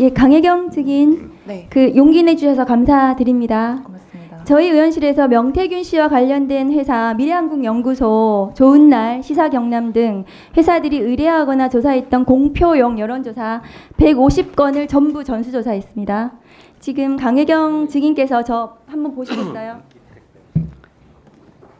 예, 강혜경 증인 네. 그 용기 내주셔서 감사드립니다. 고맙습니다. 저희 의원실에서 명태균 씨와 관련된 회사 미래한국연구소, 좋은날, 시사경남 등 회사들이 의뢰하거나 조사했던 공표용 여론조사 150건을 전부 전수조사했습니다. 지금 강혜경 증인께서 저 한번 보시겠어요?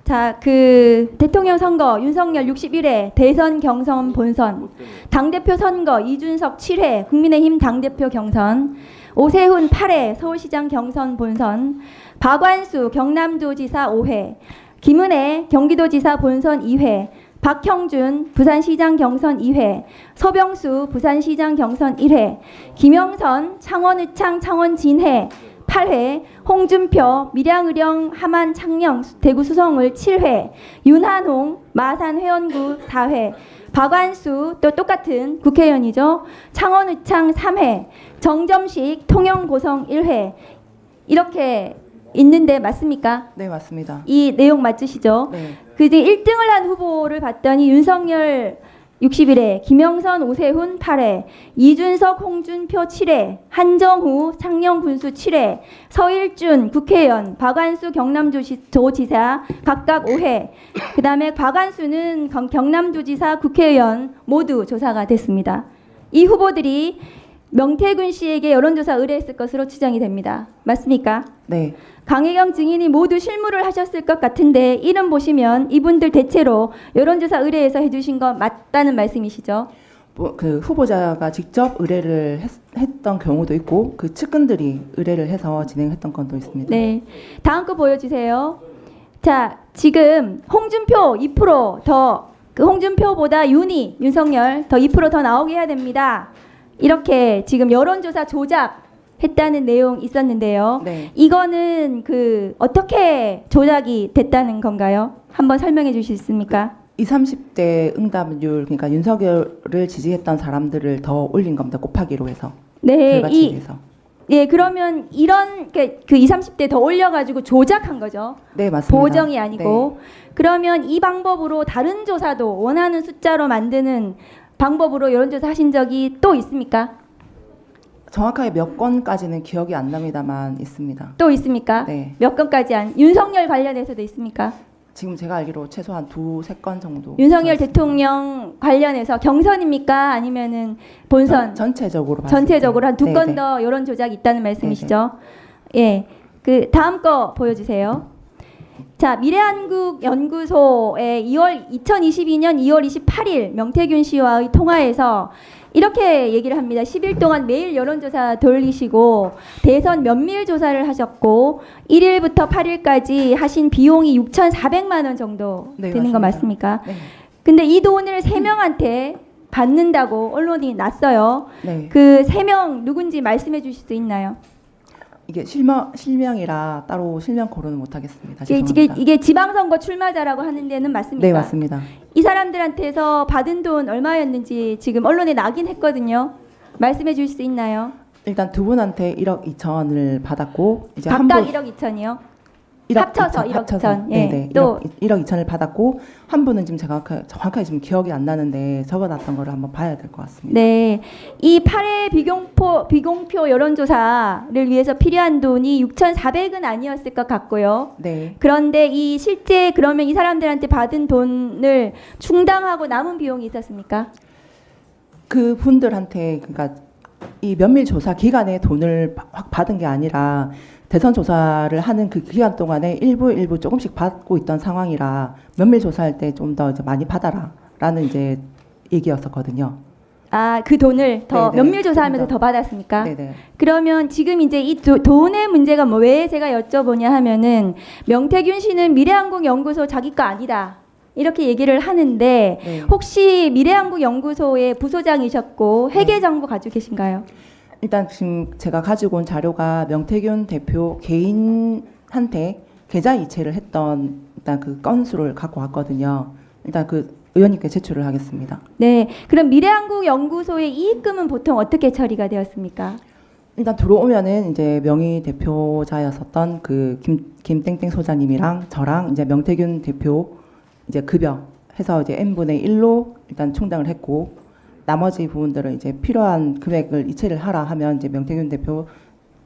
자, 그 대통령 선거 윤석열 61회, 대선 경선 본선, 당대표 선거 이준석 7회, 국민의힘 당대표 경선, 오세훈 8회, 서울시장 경선 본선, 박완수 경남도지사 5회, 김은혜 경기도지사 본선 2회, 박형준 부산시장 경선 2회, 서병수 부산시장 경선 1회, 김영선 창원의창 창원진해 8회, 홍준표 밀양의령 함안 창녕 대구 수성을 7회, 윤한홍 마산 회원구 4회, 박완수 또 똑같은 국회의원이죠. 창원의창 3회, 정점식 통영고성 1회 이렇게 있는데 맞습니까? 네, 맞습니다. 이 내용 맞으시죠? 네. 그 이제 1등을 한 후보를 봤더니 윤석열 61회, 김영선, 오세훈 8회, 이준석, 홍준표 7회, 한정후, 창녕군수 7회, 서일준 국회의원, 박완수 경남도지사 각각 5회, 그 다음에 박완수는 경남도지사 국회의원 모두 조사가 됐습니다. 이 후보들이 명태균 씨에게 여론조사 의뢰했을 것으로 추정이 됩니다. 맞습니까? 네. 강혜경 증인이 모두 실무를 하셨을 것 같은데 이름 보시면 이분들 대체로 여론조사 의뢰해서 해주신 거 맞다는 말씀이시죠? 그 후보자가 직접 의뢰를 했던 경우도 있고 그 측근들이 의뢰를 해서 진행했던 건도 있습니다. 네. 다음 거 보여주세요. 자, 지금 홍준표 2% 그 홍준표보다 윤석열 더 2% 나오게 해야 됩니다. 이렇게 지금 여론조사 조작했다는 내용 있었는데요. 네. 이거는 그 어떻게 조작이 됐다는 건가요? 한번 설명해 주실 수 있습니까? 20, 30대 응답률 그러니까 윤석열을 지지했던 사람들을 더 올린 겁니다. 곱하기로 해서. 네, 결과치에서. 예, 그러면 이런 그 20, 30대 더 올려가지고 조작한 거죠. 네, 맞습니다. 보정이 아니고. 그러면 이 방법으로 다른 조사도 원하는 숫자로 만드는 방법으로 여론조사 하신 적이 또 있습니까? 정확하게 몇 건까지는 기억이 안 납니다만 있습니다. 또 있습니까? 네. 몇 건까지 윤석열 관련해서도 있습니까? 지금 제가 알기로 최소한 2, 3건 정도. 윤석열 있습니다. 대통령 관련해서 경선입니까? 아니면은 본선? 전체적으로 봤을 전체적으로 때. 한 2건 네네. 더 여론 조작이 있다는 말씀이시죠? 예. 그 다음 거 보여주세요. 자, 미래한국연구소의 2022년 2월 28일 명태균 씨와의 통화에서 이렇게 얘기를 합니다. 10일 동안 매일 여론조사 돌리시고 대선 면밀 조사를 하셨고 1일부터 8일까지 하신 비용이 6,400만 원 정도 네, 되는 거 맞습니다. 맞습니까? 네. 근데 이 돈을 3명한테 받는다고 언론이 났어요. 네. 그 3명 누군지 말씀해 주실 수 있나요? 이게 실명이라 따로 실명 거론은 못 하겠습니다. 이게, 죄송합니다. 이게 지방선거 출마자라고 하는 데는 맞습니까? 네, 맞습니다. 이 사람들한테서 받은 돈 얼마였는지 지금 언론에 나긴 했거든요. 말씀해 주실 수 있나요? 일단 두 분한테 1억 2천을 받았고 이제 각각 한 분 1억 2천이요? 1억 합쳐서 1억 2천. 예. 네네. 또 1억 2천을 받았고 한 분은 지금 제가 정확하게 지금 기억이 안 나는데 적어놨던 거를 한번 봐야 될 것 같습니다. 네. 이 8회 비공표 여론조사를 위해서 필요한 돈이 6,400은 아니었을 것 같고요. 네. 그런데 이 실제 그러면 이 사람들한테 받은 돈을 충당하고 남은 비용이 있었습니까? 그 분들한테 그러니까 이 면밀 조사 기간에 돈을 확 받은 게 아니라 대선 조사를 하는 그 기간 동안에 일부 조금씩 받고 있던 상황이라 면밀 조사할 때 좀 더 많이 받아라라는 이제 얘기였었거든요. 아, 그 돈을 더 네네. 면밀 조사하면서 좀 더 받았습니까? 네네. 그러면 지금 이제 이 돈의 문제가 뭐 왜 제가 여쭤보냐 하면은 명태균 씨는 미래한국연구소 자기 거 아니다. 이렇게 얘기를 하는데 네. 혹시 미래한국연구소의 부소장이셨고 회계 정보 가지고 계신가요? 일단 지금 제가 가지고 온 자료가 명태균 대표 개인한테 계좌 이체를 했던 일단 그 건수를 갖고 왔거든요. 일단 그 의원님께 제출을 하겠습니다. 네. 그럼 미래한국연구소의 이익금은 보통 어떻게 처리가 되었습니까? 일단 들어오면은 이제 명의 대표자였었던 그 김땡땡 소장님이랑 저랑 이제 명태균 대표 이제 급여 해서 이제 n분의 1로 일단 충당을 했고 나머지 부분들은 이제 필요한 금액을 이체를 하라 하면 이제 명태균 대표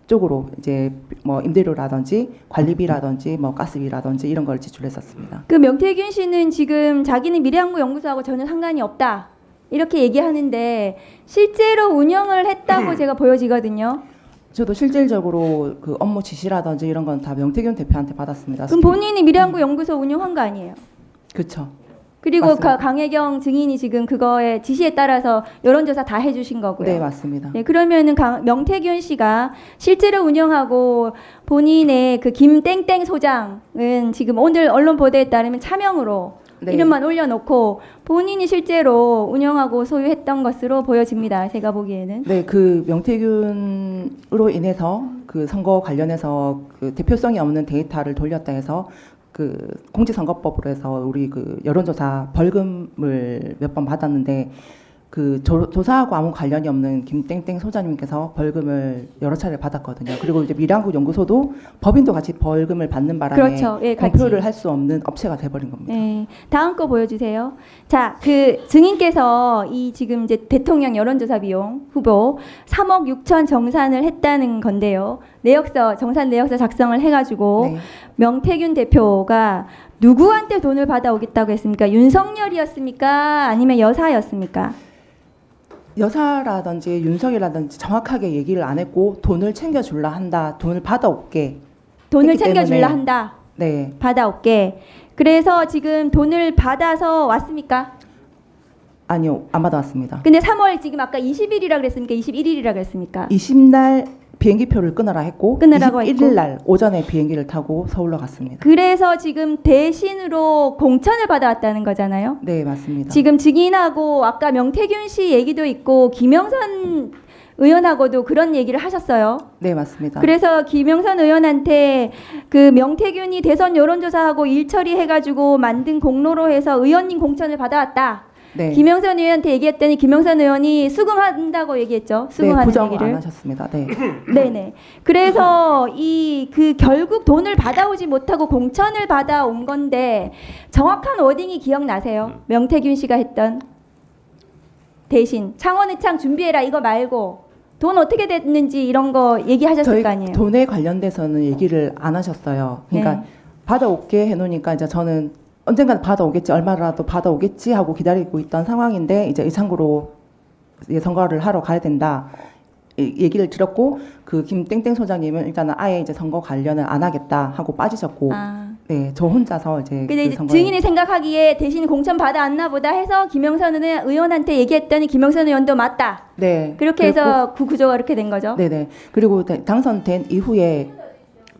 쪽으로 이제 뭐 임대료라든지 관리비라든지 뭐 가스비라든지 이런 걸 지출했었습니다. 그 명태균 씨는 지금 자기는 미래항구 연구소하고 전혀 상관이 없다 이렇게 얘기하는데 실제로 운영을 했다고 제가 보여지거든요. 저도 실질적으로 그 업무 지시라든지 이런 건 다 명태균 대표한테 받았습니다. 그럼 본인이 미래항구 연구소 운영한 거 아니에요? 그렇죠. 그리고 맞습니다. 강혜경 증인이 지금 그거에 지시에 따라서 여론조사 다 해주신 거고요. 네, 맞습니다. 네, 그러면은 명태균 씨가 실제로 운영하고 본인의 그 김땡땡 소장은 지금 오늘 언론 보도에 따르면 차명으로 네. 이름만 올려놓고 본인이 실제로 운영하고 소유했던 것으로 보여집니다. 제가 보기에는. 네, 그 명태균으로 인해서 그 선거 관련해서 그 대표성이 없는 데이터를 돌렸다 해서 그 공직선거법으로 해서 우리 그 여론조사 벌금을 몇 번 받았는데 그 조사하고 아무 관련이 없는 김땡땡 소장님께서 벌금을 여러 차례 받았거든요. 그리고 이제 미래한국 연구소도 법인도 같이 벌금을 받는 바람에 그렇죠. 예, 같이. 공표를 할 수 없는 업체가 돼버린 겁니다. 네, 다음 거 보여주세요. 자, 그 증인께서 이 지금 이제 대통령 여론조사 비용 후보 3억 6천 정산을 했다는 건데요. 내역서 정산 내역서 작성을 해가지고 네. 명태균 대표가 누구한테 돈을 받아오겠다고 했습니까? 윤석열이었습니까? 아니면 여사였습니까? 여사라든지 윤석이라든지 정확하게 얘기를 안 했고 돈을 챙겨줄라 한다. 돈을 받아올게. 돈을 했기 챙겨줄라 때문에. 한다. 네. 받아올게. 그래서 지금 돈을 받아서 왔습니까? 아니요. 안 받아왔습니다. 근데 3월 지금 아까 20일이라 그랬습니까? 21일이라 그랬습니까? 20날 비행기표를 끊으라 했고 끊으라고 21일 날 오전에 비행기를 타고 서울로 갔습니다. 그래서 지금 대신으로 공천을 받아왔다는 거잖아요. 네, 맞습니다. 지금 증인하고 아까 명태균 씨 얘기도 있고 김영선 의원하고도 그런 얘기를 하셨어요. 네, 맞습니다. 그래서 김영선 의원한테 그 명태균이 대선 여론조사하고 일 처리해가지고 만든 공로로 해서 의원님 공천을 받아왔다. 네. 김영선 의원한테 얘기했더니 김영선 의원이 수긍한다고 얘기했죠. 네, 수긍하는 부정을 얘기를. 안 하셨습니다. 네. 네네. 그래서 이 그 결국 돈을 받아오지 못하고 공천을 받아온 건데 정확한 워딩이 기억나세요? 명태균 씨가 했던 대신 창원의창 준비해라 이거 말고 돈 어떻게 됐는지 이런 거 얘기하셨을 저희 거 아니에요? 돈에 관련돼서는 얘기를 안 하셨어요. 그러니까 네. 받아올게 해놓으니까 이제 저는 언젠간 받아오겠지, 얼마라도 받아오겠지 하고 기다리고 있던 상황인데 이제 의창구로 선거를 하러 가야 된다. 얘기를 들었고 그 김땡땡 소장님은 일단은 아예 이제 선거 관련을 안 하겠다 하고 빠지셨고 네, 저 혼자서 이제 근데 그 선거에- 증인이 생각하기에 대신 공천 받아왔나 보다 해서 김영선 의원한테 얘기했더니 김영선 의원도 맞다. 네, 그렇게 해서 그 구조가 이렇게 된 거죠. 네네. 그리고 당선된 이후에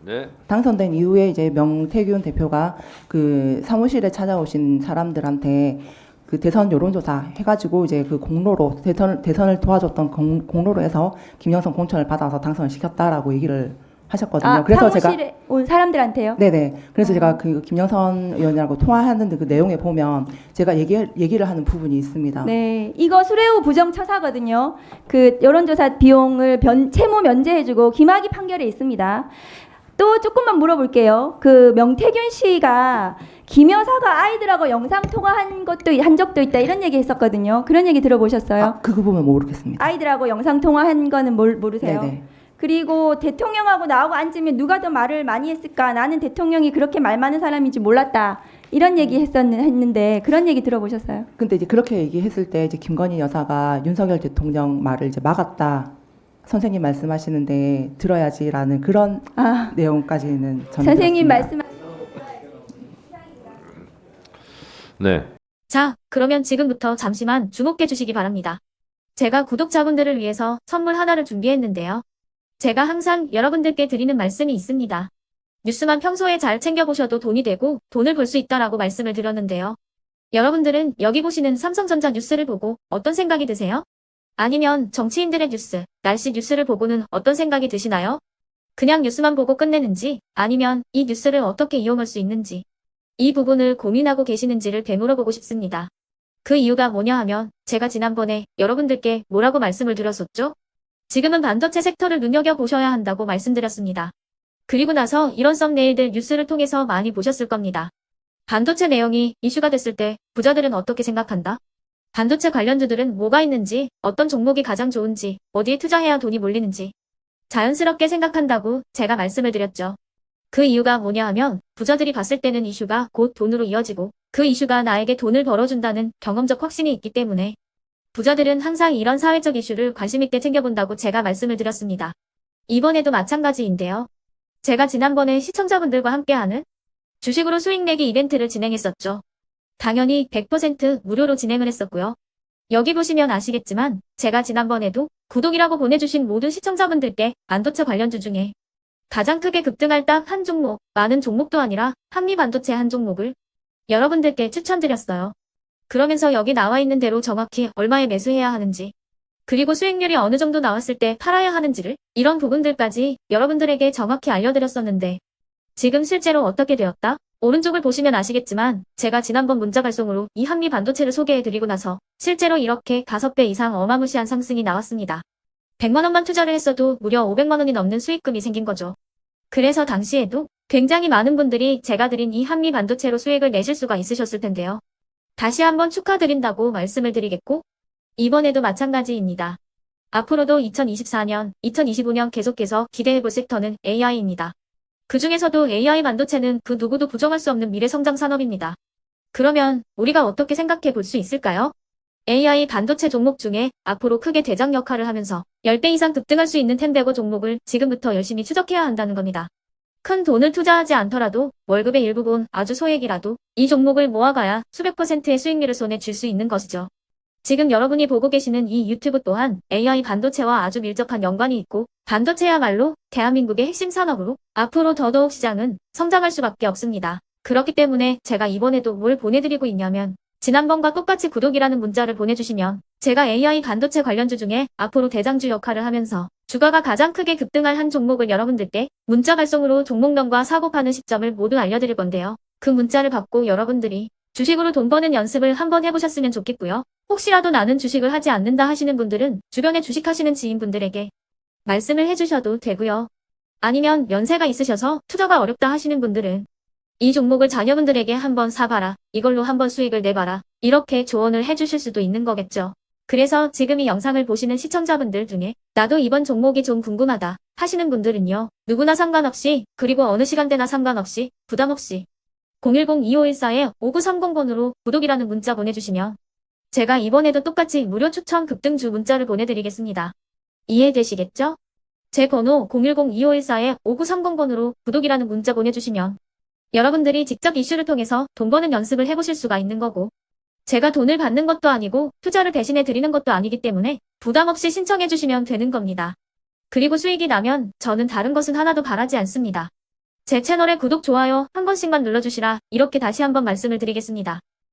네. 당선된 이후에 이제 명태균 대표가 그 사무실에 찾아오신 사람들한테 그 대선 여론조사 해가지고 이제 그 공로로 대선을 도와줬던 공로로 해서 김영선 공천을 받아서 당선을 시켰다라고 얘기를 하셨거든요. 그래서 제가 사무실에 온 사람들한테요. 네네. 그래서 제가 그 김영선 의원이라고 통화하는 그 내용에 보면 제가 얘기를 하는 부분이 있습니다. 네, 이거 수뢰후 부정처사거든요. 그 여론조사 비용을 채무 면제해주고 김학의 판결에 있습니다. 또 조금만 물어볼게요. 그 명태균 씨가 김 여사가 아이들하고 영상 통화한 적도 있다 이런 얘기 했었거든요. 그런 얘기 들어보셨어요? 그 부분은 모르겠습니다. 아이들하고 영상 통화한 거는 모르세요? 네네. 그리고 대통령하고 나하고 앉으면 누가 더 말을 많이 했을까? 나는 대통령이 그렇게 말 많은 사람인지 몰랐다. 이런 얘기 했는데 그런 얘기 들어보셨어요? 근데 이제 그렇게 얘기했을 때 이제 김건희 여사가 윤석열 대통령 말을 이제 막았다. 선생님 말씀하시는데 들어야지라는 그런 내용까지는 저는 선생님 들었습니다. 말씀 네. 자, 그러면 지금부터 잠시만 주목해 주시기 바랍니다. 제가 구독자분들을 위해서 선물 하나를 준비했는데요. 제가 항상 여러분들께 드리는 말씀이 있습니다. 뉴스만 평소에 잘 챙겨보셔도 돈이 되고 돈을 벌 수 있다라고 말씀을 드렸는데요. 여러분들은 여기 보시는 삼성전자 뉴스를 보고 어떤 생각이 드세요? 아니면 정치인들의 뉴스, 날씨 뉴스를 보고는 어떤 생각이 드시나요? 그냥 뉴스만 보고 끝내는지 아니면 이 뉴스를 어떻게 이용할 수 있는지 이 부분을 고민하고 계시는지를 되물어보고 싶습니다. 그 이유가 뭐냐 하면 제가 지난번에 여러분들께 뭐라고 말씀을 드렸었죠? 지금은 반도체 섹터를 눈여겨보셔야 한다고 말씀드렸습니다. 그리고 나서 이런 썸네일들 뉴스를 통해서 많이 보셨을 겁니다. 반도체 내용이 이슈가 됐을 때 부자들은 어떻게 생각한다? 반도체 관련주들은 뭐가 있는지, 어떤 종목이 가장 좋은지, 어디에 투자해야 돈이 몰리는지 자연스럽게 생각한다고 제가 말씀을 드렸죠. 그 이유가 뭐냐 하면 부자들이 봤을 때는 이슈가 곧 돈으로 이어지고 그 이슈가 나에게 돈을 벌어준다는 경험적 확신이 있기 때문에 부자들은 항상 이런 사회적 이슈를 관심 있게 챙겨본다고 제가 말씀을 드렸습니다. 이번에도 마찬가지인데요. 제가 지난번에 시청자분들과 함께하는 주식으로 수익 내기 이벤트를 진행했었죠. 당연히 100% 무료로 진행을 했었고요. 여기 보시면 아시겠지만 제가 지난번에도 구독이라고 보내주신 모든 시청자분들께 반도체 관련주 중에 가장 크게 급등할 딱 한 종목, 많은 종목도 아니라 한미반도체 한 종목을 여러분들께 추천드렸어요. 그러면서 여기 나와 있는 대로 정확히 얼마에 매수해야 하는지, 그리고 수익률이 어느 정도 나왔을 때 팔아야 하는지를 이런 부분들까지 여러분들에게 정확히 알려드렸었는데 지금 실제로 어떻게 되었다? 오른쪽을 보시면 아시겠지만 제가 지난번 문자 발송으로 이 한미 반도체를 소개해드리고 나서 실제로 이렇게 5배 이상 어마무시한 상승이 나왔습니다. 100만 원만 투자를 했어도 무려 500만 원이 넘는 수익금이 생긴 거죠. 그래서 당시에도 굉장히 많은 분들이 제가 드린 이 한미 반도체로 수익을 내실 수가 있으셨을 텐데요. 다시 한번 축하드린다고 말씀을 드리겠고 이번에도 마찬가지입니다. 앞으로도 2024년, 2025년 계속해서 기대해볼 섹터는 AI입니다. 그 중에서도 AI 반도체는 그 누구도 부정할 수 없는 미래성장 산업입니다. 그러면 우리가 어떻게 생각해 볼 수 있을까요? AI 반도체 종목 중에 앞으로 크게 대장 역할을 하면서 10배 이상 급등할 수 있는 템베고 종목을 지금부터 열심히 추적해야 한다는 겁니다. 큰 돈을 투자하지 않더라도 월급의 일부분 아주 소액이라도 이 종목을 모아가야 수백 %의 수익률을 손에 쥘 수 있는 것이죠. 지금 여러분이 보고 계시는 이 유튜브 또한 AI 반도체와 아주 밀접한 연관이 있고 반도체야말로 대한민국의 핵심 산업으로 앞으로 더더욱 시장은 성장할 수밖에 없습니다. 그렇기 때문에 제가 이번에도 뭘 보내드리고 있냐면 지난번과 똑같이 구독이라는 문자를 보내주시면 제가 AI 반도체 관련주 중에 앞으로 대장주 역할을 하면서 주가가 가장 크게 급등할 한 종목을 여러분들께 문자 발송으로 종목명과 사고 파는 시점을 모두 알려드릴 건데요. 그 문자를 받고 여러분들이 주식으로 돈 버는 연습을 한번 해보셨으면 좋겠고요. 혹시라도 나는 주식을 하지 않는다 하시는 분들은 주변에 주식하시는 지인분들에게 말씀을 해주셔도 되고요. 아니면 연세가 있으셔서 투자가 어렵다 하시는 분들은 이 종목을 자녀분들에게 한번 사봐라. 이걸로 한번 수익을 내봐라. 이렇게 조언을 해주실 수도 있는 거겠죠. 그래서 지금 이 영상을 보시는 시청자분들 중에 나도 이번 종목이 좀 궁금하다 하시는 분들은요. 누구나 상관없이 그리고 어느 시간대나 상관없이 부담 없이 010-2514-5930번으로 구독이라는 문자 보내주시면 제가 이번에도 똑같이 무료 추천 급등주 문자를 보내드리겠습니다. 이해되시겠죠? 제 번호 010-2514-5930번으로 구독이라는 문자 보내주시면 여러분들이 직접 이슈를 통해서 돈 버는 연습을 해보실 수가 있는 거고 제가 돈을 받는 것도 아니고 투자를 대신해 드리는 것도 아니기 때문에 부담 없이 신청해 주시면 되는 겁니다. 그리고 수익이 나면 저는 다른 것은 하나도 바라지 않습니다. 제 채널에 구독, 좋아요 한 번씩만 눌러주시라 이렇게 다시 한번 말씀을 드리겠습니다.